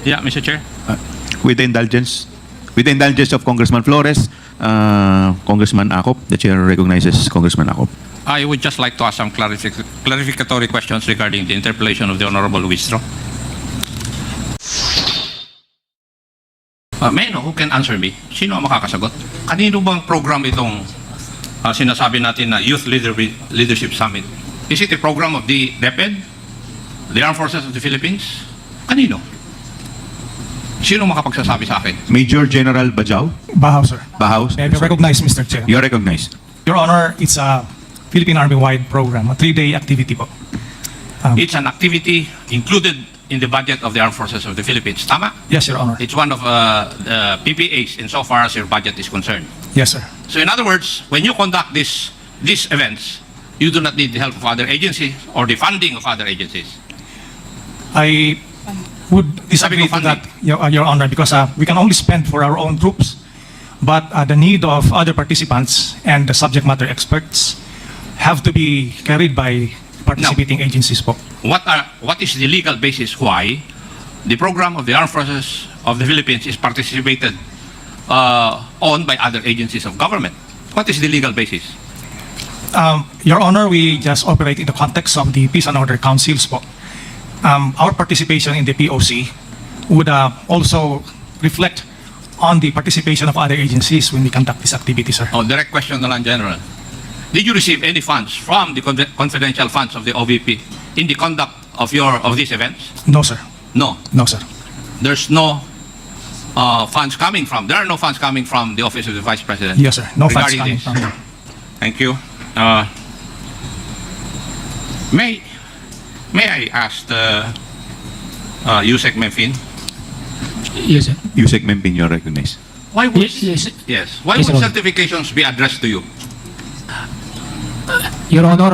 Yeah, Mr. Chair. With the indulgence of Congressman Flores, Congressman Acop, the chair recognizes Congressman Acop. I would just like to ask some clarificatory questions regarding the interpellation of the Honorable Wistro. May I know who can answer me? Sino ang makakasagot? Kanino bang program itong sinasabi natin na Youth Leadership Summit? Is it a program of the DEPED? The Armed Forces of the Philippines? Kanino? Sino makapagsasabi sa akin? Major General Bajau, Bahaw, sir. Bahaw. May I recognize, Mr. Chair? You are recognized. Your Honor, it's a Philippine Army-wide program, a 3-day activity po. It's an activity included in the budget of the Armed Forces of the Philippines. Tama? Yes, Your Honor. It's one of the PPAs insofar as your budget is concerned. Yes, sir. So in other words, when you conduct these events, you do not need the help of other agencies or the funding of other agencies. I would disagree to that, Your Honor, because we can only spend for our own troops, but the need of other participants and the subject matter experts have to be carried by participating agencies po. What is the legal basis why the program of the Armed Forces of the Philippines is participated on by other agencies of government? What is the legal basis? Your Honor, we just operate in the context of the Peace and Order Councils po. Our participation in the POC would also reflect on the participation of other agencies when we conduct this activity, sir. Oh, direct question na lang, General. Did you receive any funds from the confidential funds of the OVP in the conduct of these events? No, sir. No. No, sir. There's no funds coming from. There are no funds coming from the Office of the Vice President. Yes, sir. No funds regarding coming this. from. Thank you. May I ask Yusek Memphine? Yes, sir. Yusek Mempin, you are recognized. Why would Yes. Why Yes, would Your Honor. certifications be addressed to you? Your Honor,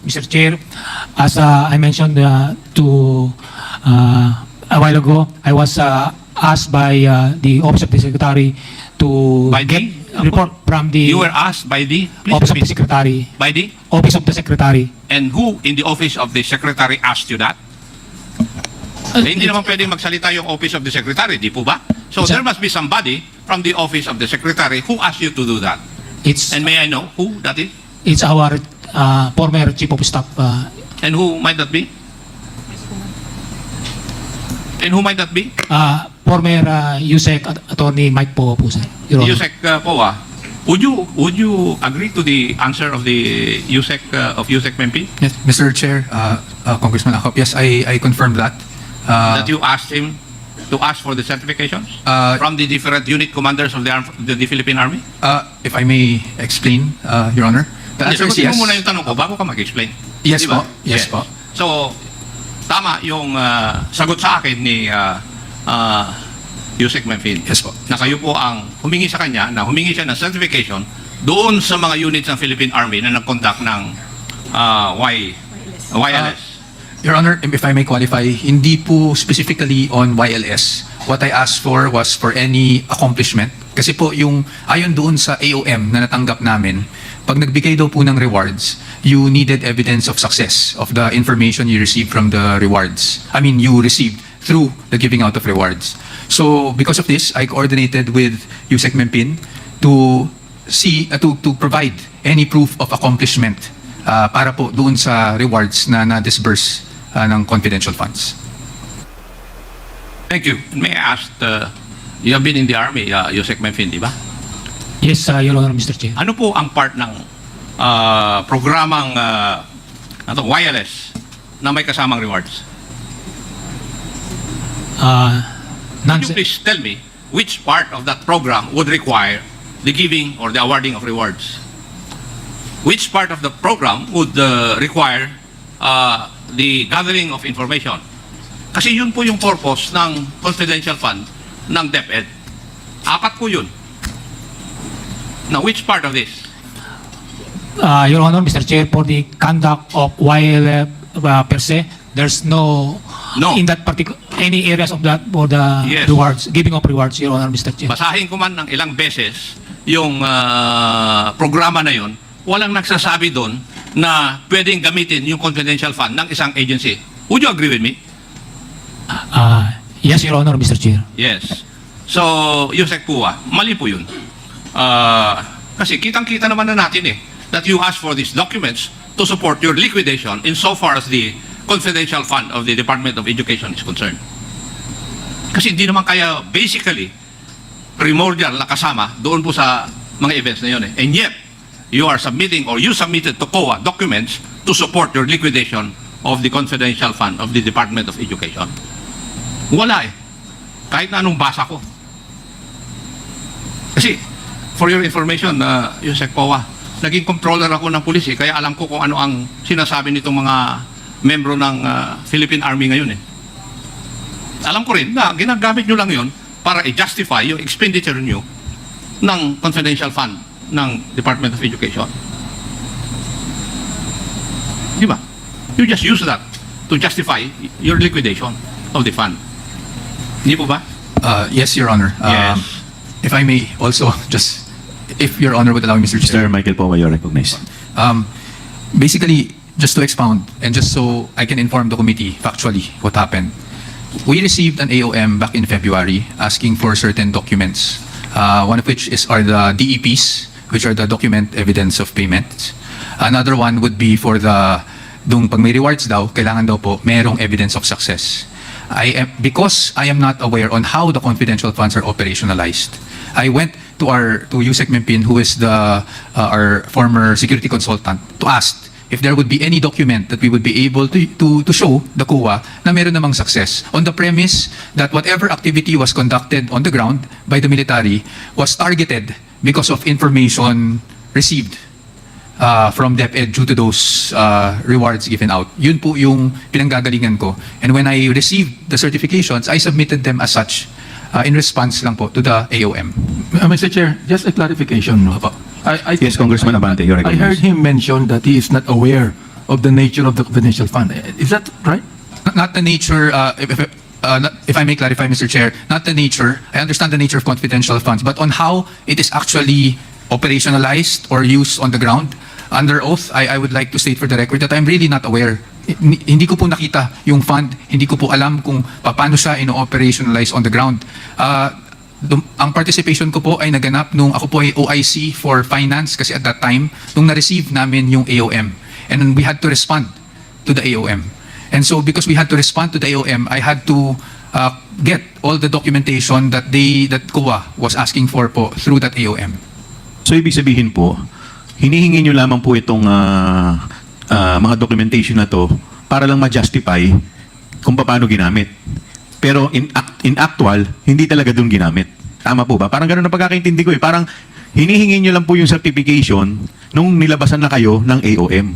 Mr. Chair, as I mentioned to a while ago, I was asked by the Office of the Secretary to By get the- report from the You were asked by the Office of the Secretary. by the Office of the Secretary. and who in the Office of the Secretary asked you that? Hindi naman pwedeng magsalita yung Office of the Secretary, di po ba? So It's a- there must be somebody from the Office of the Secretary who asked you to do that. And may I know who that is? It's our former Chief of Staff. And who might that be? And who might that be? Former USEC Attorney Mike Po po, sir. Your Honor. Yusek Poa. Would you agree to the answer of the Yusek Mempi? Yes, Mr. Chair, Congressman Acop, yes, I confirm that. That you asked him to ask for the certifications from the different unit commanders of the Philippine Army? If I may explain, Your Honor, the answer is Sagutin yes. mo muna yung tanong ko bago ka mag-explain. Yes Di ba? po, yes po. So, tama yung sagot sa akin ni Yusek Memphine. Yes po. Na kayo po ang humingi sa kanya, na humingi siya ng certification doon sa mga units ng Philippine Army na nag-conduct ng YLS. Your Honor, if I may qualify, hindi po specifically on YLS. What I asked for was for any accomplishment. Kasi po yung ayon doon sa AOM na natanggap namin, pag nagbigay daw po ng rewards, you needed evidence of success of the information you received from the rewards. I mean, you received through the giving out of rewards. So because of this, I coordinated with Yusek Mempin to provide any proof of accomplishment para po doon sa rewards na na-disburse ng confidential funds. Thank you. May I ask, you have been in the Army, Yusek Memphine, di ba? Yes, Your Honor, Mr. Chair. Ano po ang part ng programang wireless na may kasamang rewards? Could you please tell me which part of that program would require the giving or the awarding of rewards? Which part of the program would require the gathering of information? Kasi yun po yung purpose ng confidential fund ng DepEd. 4 po yun. Now, which part of this? Your Honor, Mr. Chair, for the conduct of YL per se, there's no in that particular any areas of that for the Yes. rewards, giving of rewards, Your Honor, Mr. Chair. Basahin ko man ng ilang beses yung programa na yun, walang nagsasabi doon na pwedeng gamitin yung confidential fund ng isang agency. Would you agree with me? Yes, Your Honor, Mr. Chair. Yes. So, Yusek Pua, mali po yun. Kasi kitang-kita naman na natin that you asked for these documents to support your liquidation insofar as the confidential fund of the Department of Education is concerned. Kasi hindi naman kaya basically primordial na kasama doon po sa mga events na yun And yet, you are submitting or you submitted to COA documents to support your liquidation of the confidential fund of the Department of Education. Wala Kahit na anong basa ko. Kasi, for your information, Yusek COA, naging controller ako ng pulis kaya alam ko kung ano ang sinasabi nitong mga membro ng Philippine Army ngayon Alam ko rin na ginagamit nyo lang yun para i-justify yung expenditure nyo ng confidential fund ng Department of Education. Di ba? You just use that to justify your liquidation of the fund. Hindi po ba? Yes, Your Honor. Yes. If I may also just, if Your Honor would allow me, Mr. Chair. Mr. Michael Powa, you're recognized. Basically, just to expound and just so I can inform the committee factually what happened. We received an AOM back in February asking for certain documents, one of which are the DEPs, which are the document evidence of payment. Another one would be for pag may rewards daw, kailangan daw po merong evidence of success. Because I am not aware on how the confidential funds are operationalized, I went to Yusek Mimpin, who is our former security consultant, to ask if there would be any document that we would be able to show the COA na meron namang success on the premise that whatever activity was conducted on the ground by the military was targeted because of information received from DEPED due to those rewards given out. Yun po yung pinanggagalingan ko. And when I received the certifications, I submitted them as such in response lang po to the AOM. Mr. Chair, just a clarification. No? I Yes, Congressman Abante, you're I recognized. heard him mention that he is not aware of the nature of the confidential fund. Is that right? Not the nature, if I may clarify, Mr. Chair, not the nature, I understand the nature of confidential funds, but on how it is actually operationalized or used on the ground, under oath, I would like to state for the record that I'm really not aware. Hindi ko po nakita yung fund, hindi ko po alam kung paano siya ino-operationalize on the ground. Ang participation ko po ay naganap nung ako po ay OIC for finance kasi at that time, nung na-receive namin yung AOM. And then we had to respond to the AOM. And so because we had to respond to the AOM, I had to get all the documentation that COA was asking for po through that AOM. So, ibig sabihin po, hinihingi nyo lamang po itong mga documentation na to para lang ma-justify kung paano ginamit. Pero in actual, hindi talaga doon ginamit. Tama po ba? Parang ganun na pagkakaintindi ko Parang hinihingi nyo lang po yung certification nung nilabasan na kayo ng AOM.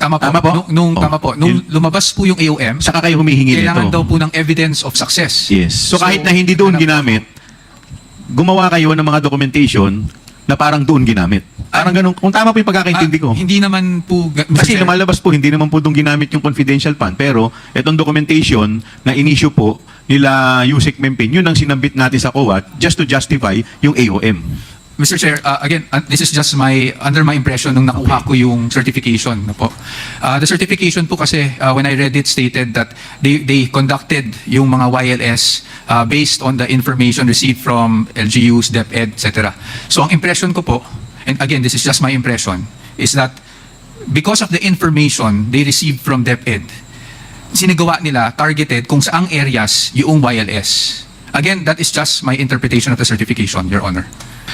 Tama po. Tama po? Tama po. Nung lumabas po yung AOM, Saka kayo humihingi kailangan nito. daw po ng evidence of success. Yes. So kahit na hindi doon ginamit, gumawa kayo ng mga documentation na parang doon ginamit. Parang ganun. Kung tama po yung pagkakaintindi ko. Hindi naman po, Kasi lumalabas po, hindi naman po doon ginamit yung confidential fund. Pero itong documentation na in-issue po nila Yusek Mimpin, yun ang sinambit natin sa COA just to justify yung AOM. Mr. Chair, again, this is just under my impression nung nakuha ko yung certification na po. The certification po kasi, when I read it, stated that they conducted yung mga YLS based on the information received from LGUs, DepEd, etc. So ang impression ko po, and again, this is just my impression, is that because of the information they received from DepEd, sinagawa nila, targeted kung saang areas yung YLS. Again, that is just my interpretation of the certification, Your Honor.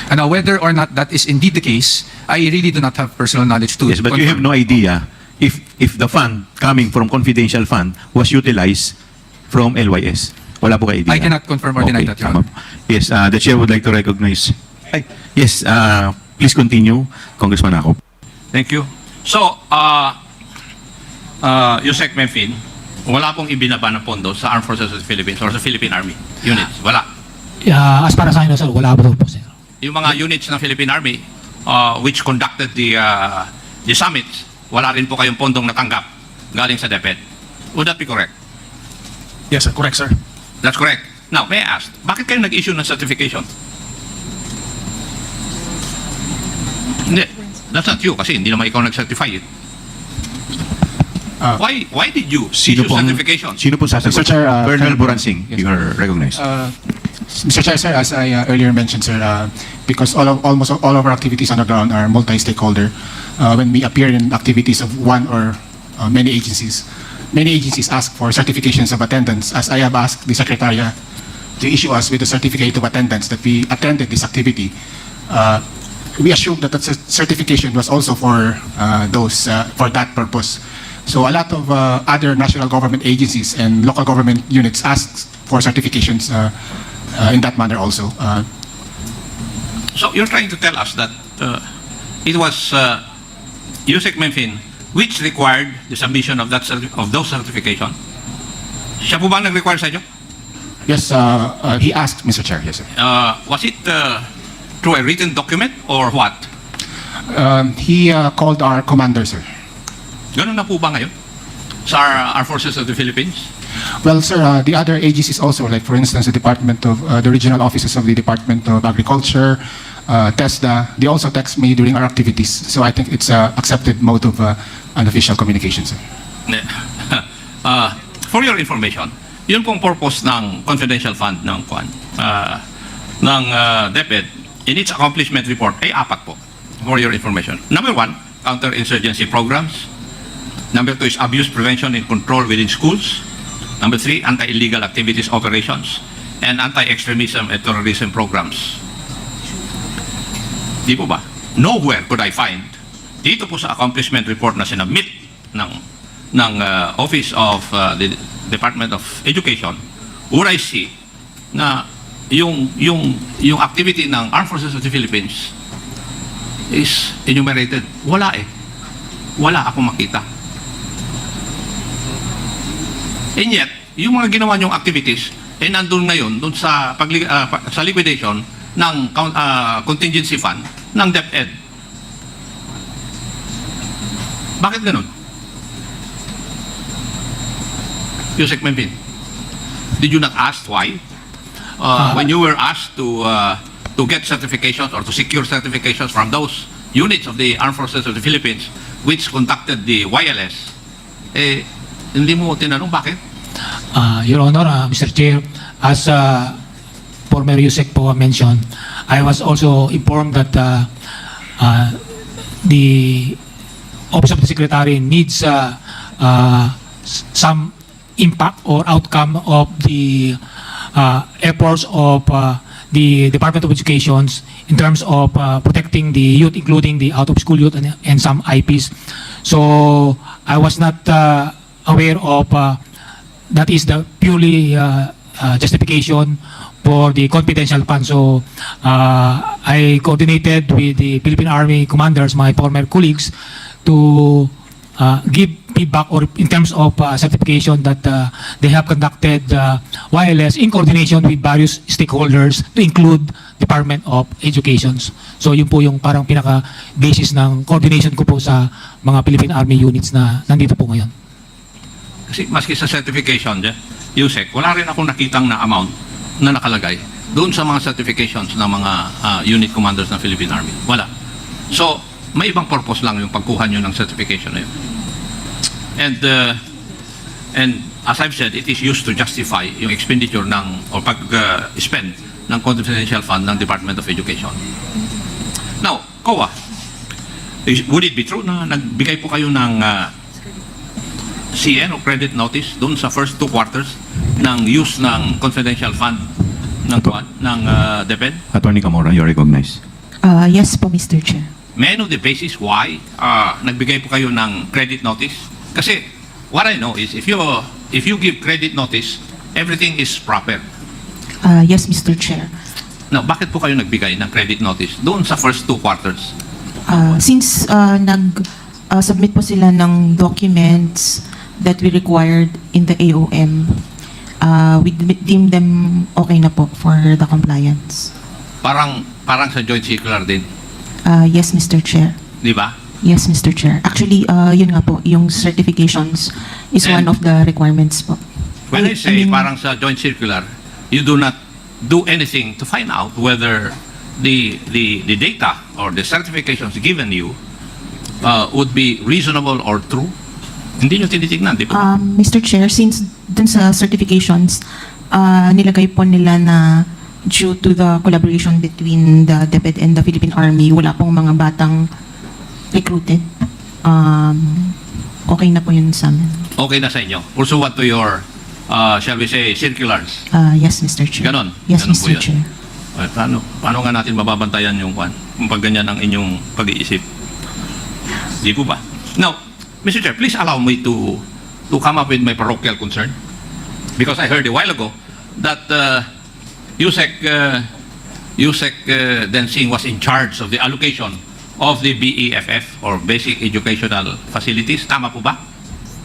And whether or not that is indeed the case, I really do not have personal knowledge to Yes, but you have no idea if the fund coming from confidential fund was utilized from LYS. Wala po kayo idea. I cannot confirm or deny that, Your tama Honor. po. Yes, the chair would like to recognize. Yes, please continue, Congressman Acop. Thank you. So, Yusek Mimpin, wala pong ibinaba na pondo sa Armed Forces of the Philippines or sa Philippine Army units. Wala. As para sa akin, sir, wala po po, sir. Yung mga units ng Philippine Army which conducted the summits, wala rin po kayong pondong natanggap galing sa DepEd. Would that be correct? Yes, sir. Correct, sir. That's correct. Now, may I ask, bakit kayo nag-issue ng certification? Hindi. That's not you kasi hindi naman ikaw nag-certify it. Why did you Sino issue pong, certification? sino pong sasagot? Mr. Chair, Colonel Buransing, you are recognized. Mr. Chair, sir, as I earlier mentioned, sir, because almost all of our activities on the ground are multi-stakeholder, when we appear in activities of one or many agencies ask for certifications of attendance. As I have asked the Secretariat to issue us with a certificate of attendance that we attended this activity, we assumed that the certification was also for for that purpose. So a lot of other national government agencies and local government units asked for certifications in that manner also. So you're trying to tell us that it was Yusek Memphis which required the submission of those certification? Siya po ba nag-require sa inyo? Yes, he asked, Mr. Chair. Yes, sir. Was it through a written document or what? He called our commander, sir. Ganun na po ba ngayon sa Armed Forces of the Philippines? Well, sir, the other agencies also, like for instance, the regional offices of the Department of Agriculture, TESDA, they also text me during our activities. So I think it's a accepted mode of unofficial communication, sir. For your information, yun pong purpose ng confidential fund ng DEPED in its accomplishment report ay 4 po. For your information. Number 1, counterinsurgency programs. Number 2 is abuse prevention and control within schools. Number 3, anti-illegal activities operations. And anti-extremism and terrorism programs. Di po ba? Nowhere could I find dito po sa accomplishment report na sinabmit ng Office of the Department of Education would I see na yung activity ng Armed Forces of the Philippines is enumerated. Wala eh. Wala akong makita. And yet, yung mga ginawa niyong activities eh nandun ngayon dun sa sa liquidation ng contingency fund ng DepEd. Bakit ganun? Yusek Memphis, did you not ask why? When you were asked to get certifications or to secure certifications from those units of the Armed Forces of the Philippines which conducted the YLS, eh, hindi mo tinanong bakit? Your Honor, Mr. Chair, as former Yusek po mentioned, I was also informed that the Office of the Secretary needs some impact or outcome of the efforts of the Department of Education in terms of protecting the youth, including the out-of-school youth and some IPs. So I was not aware of that is the purely justification for the confidential fund. So I coordinated with the Philippine Army commanders, my former colleagues, to give feedback or in terms of certification that they have conducted YLS in coordination with various stakeholders to include Department of Education. So yun po yung parang pinaka-basis ng coordination ko po sa mga Philippine Army units na nandito po ngayon. Kasi maski sa certification, Yusek, wala rin akong nakitang na amount na nakalagay doon sa mga certifications ng mga unit commanders ng Philippine Army. Wala. So, may ibang purpose lang yung pagkuha nyo ng certification na yun. And as I've said, it is used to justify yung expenditure ng o pag-spend ng confidential fund ng Department of Education. Now, COA, would it be true na nagbigay po kayo ng CN o credit notice doon sa first 2 quarters ng use ng confidential fund ng DepEd? Attorney Camora, you are recognized. Yes po, Mr. Chair. May I know the basis why nagbigay po kayo ng credit notice? Kasi what I know is if you give credit notice, everything is proper. Yes, Mr. Chair. Now, bakit po kayo nagbigay ng credit notice doon sa first 2 quarters? Since nag-submit po sila ng documents that we required in the AOM, we deem them okay na po for the compliance. Parang sa joint circular din, Yes, Mr. Chair. di ba? Yes, Mr. Chair. Actually, yun nga po, yung certifications is one And- of the requirements po. When I say mean, parang sa joint circular, you do not do anything to find out whether the data or the certifications given you would be reasonable or true. Hindi nyo tinitignan, di ba? Mr. Chair, since dun sa certifications, nilagay po nila na due to the collaboration between the DEPED and the Philippine Army, wala pong mga batang recruited. Okay na po yun sa amin. Okay na sa inyo. Pursuant to your, shall we say, circulars. Yes, Mr. Chair. Ganon? Yes, Ganon po Mr. yun. Chair. Paano nga natin mababantayan yung kwan? Kung pag ganyan ang inyong pag-iisip? Di po ba? Now, Mr. Chair, please allow me to come up with my parochial concern. Because I heard a while ago that Yusek Densing was in charge of the allocation of the BEFF or Basic Educational Facilities. Tama po ba?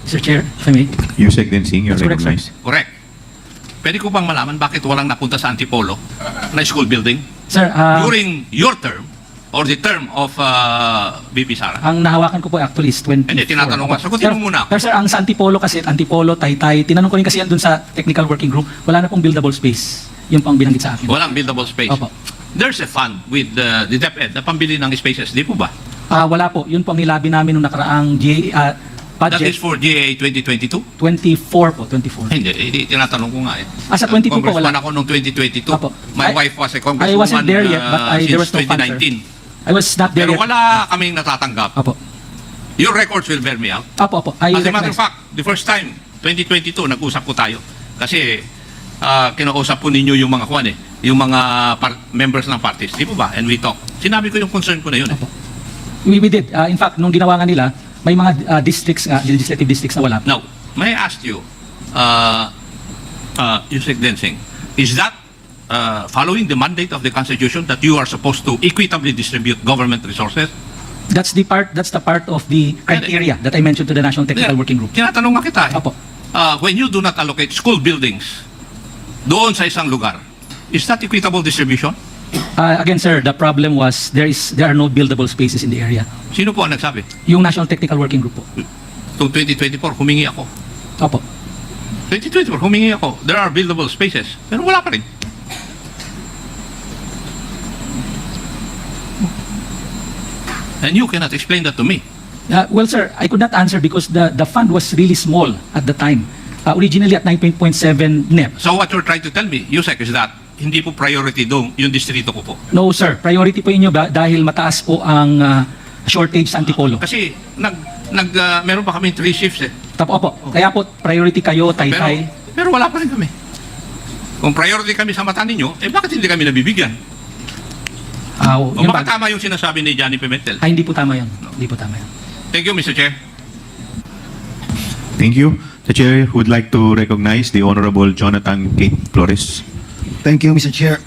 Mr. Chair, if I may. Yusek Densing, you're That's correct, recognized. Correct. Pwede ko bang malaman bakit walang napunta sa Antipolo na school building Sir, during your term or the term of BP Sara? ang nahawakan ko po actually is 24. Hindi, tinatanong ko. Sagutin mo muna. Pero sir, ang sa Antipolo kasi, Antipolo, Taytay, tinanong ko rin kasi yan dun sa technical working group, wala na pong buildable space. Yun pang binanggit sa akin. Walang buildable space. Opo. There's a fund with the DEPED na pambili ng spaces. Di po ba? Wala po. Yun po ang nilabi namin nung nakaraang That is budget. for GA 2022? 24 po, 24. Hindi, tinatanong ko nga eh. Sa 22 po Congressman wala. ako noong 2022. Opo. My wife was a I congresswoman wasn't there yet, but there was since no fund, sir. 2019. I was not there Pero yet. wala kaming natatanggap. Opo. Your records will bear me out. Opo. I As a matter of recognize. fact, the first time, 2022, nag-usap po tayo. Kasi kinausap po ninyo yung mga kwan eh, yung mga members ng parties. Di po ba? And we talk. Sinabi ko yung concern ko na yun eh. Opo. We did. In fact, nung ginawa nga nila, may mga districts, legislative districts na wala. Now, may I ask you, Yusek Densing, is that following the mandate of the Constitution that you are supposed to equitably distribute government resources? That's the part of the criteria that I mentioned to the National Technical Working Group. Tinatanong nga kita eh. Opo. When you do not allocate school buildings doon sa isang lugar, is that equitable distribution? Again, sir, the problem was there are no buildable spaces in the area. Sino po ang nagsabi? Yung National Technical Working Group po. Noong 2024, humingi ako. Opo. 2024, humingi ako. There are buildable spaces. Pero wala pa rin. And you cannot explain that to me. Well, sir, I could not answer because the fund was really small at the time. Originally at 9.7 NEP. So what you're trying to tell me, Yusek, is that hindi po priority doon yung distrito ko po. No, sir. Priority po inyo dahil mataas po ang shortage sa Antipolo. Kasi meron pa kami 3 shifts eh. Opo. Kaya po, priority kayo, Taytay. Pero wala pa rin kami. Kung priority kami sa mata ninyo, eh bakit hindi kami nabibigyan? O Yun baka ba? tama yung sinasabi ni Johnny Pimentel. Hindi po tama yun. Hindi po tama yun. Thank you, Mr. Chair. Thank you. The Chair would like to recognize the Honorable Jonathan Kate Flores. Thank you, Mr. Chair.